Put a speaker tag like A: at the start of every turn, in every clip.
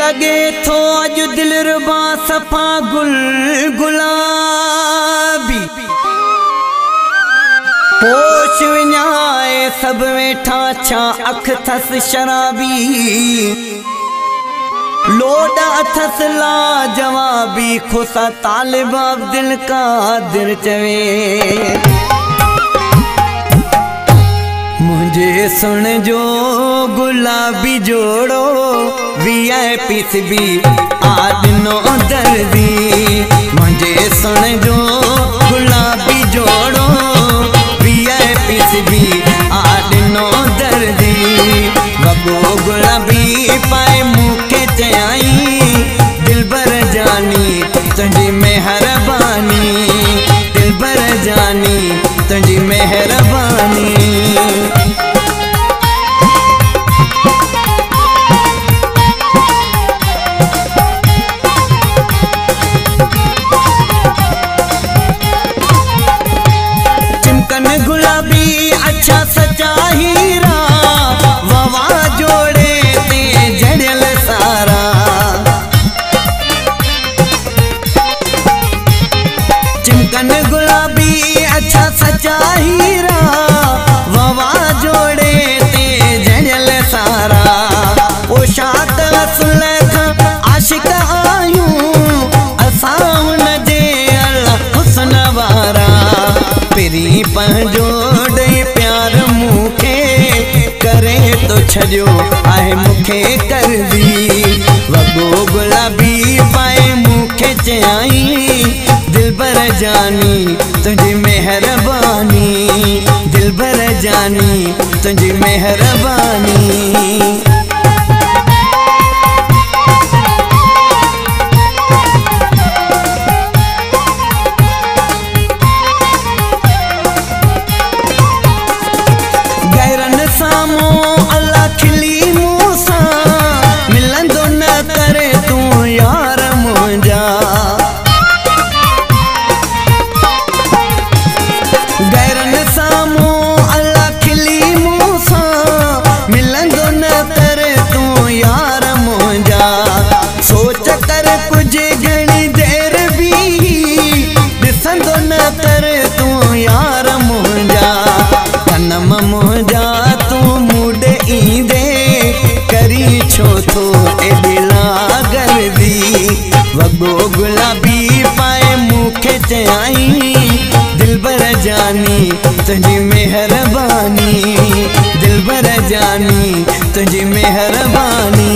A: लगे थो अज दिल रुबा सफ़ा गुल गुलाबी पोश विञाए सब वेठा छा अख थस शराबी लोड अथस ला जवाबी खुसा तालिब दिल का दिल चवे मुझे सुन जो गुलाबी जोड़ो VIP भी आदनो दर्दी मुझे सुन जो गुलाबी जोड़ो VIP भी आदनो दर्दी बगो गुलाबी पाए मुखे चयाई दिल बर जानी तुझी मेहरबानी दिल बर जानी तुझी मेहरबानी गुलाबी अच्छा सच्चा हीरा ववा जोड़े ते जड़ल सारा चिमकन गुलाबी अच्छा सच्चा हीरा ववा जोड़े ते जड़ल सारा पोशाक सुलख आशिक आयूं असां नजे अल्लाह हुस्न वारा पेरी पंजोड़े प्यार मुखे करे तो छड़ियो आहे मुखे कर दी वगो गुलाबी पाए मुखे चयाई दिल बर जानी तुझी मेहरबानी दिल बर जानी तुझी मेहरबानी सामो अल्लाह खिली मूसा मिलंदो न करे तू यार मुंजा गैरन सामो अल्लाह खिली मूसा मिलंदो न करे तू यार मुंजा सोच कर कुछ घणी देर भी दिसंदो न करे तू यार मुंजा तनम मुंजा छो थो एडिला गर्दी वगो गुलाबी पाए मुखे चयाई दिल बर जानी तुझी मेहरबानी दिल बर जानी तुझी मेहरबानी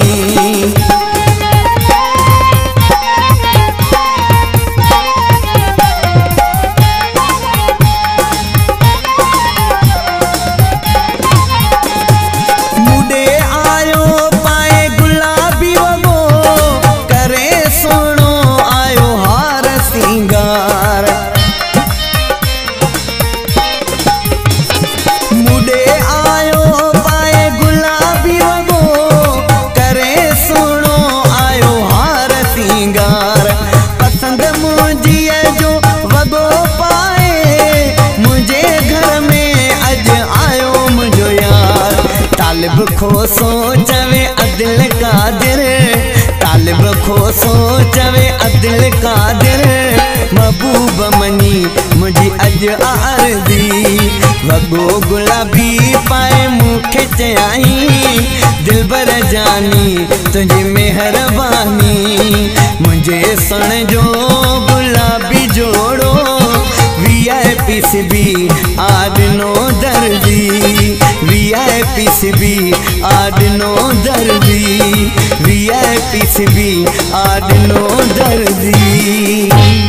A: तालिब खो सोचवे अदिल कादिर तालिब खो सोचवे अदिल कादिर महबूब मनी मुझी अज आरदी वगो गुलाबी पाए मुखे चयाई दिल बर जानी तुझी मेहरबानी मुझे सुन जो गुलाबी जोड़ो VIP भी आदनो दर्दी VIP भी आदनो दर्दी VIP भी आदनो दर्दी।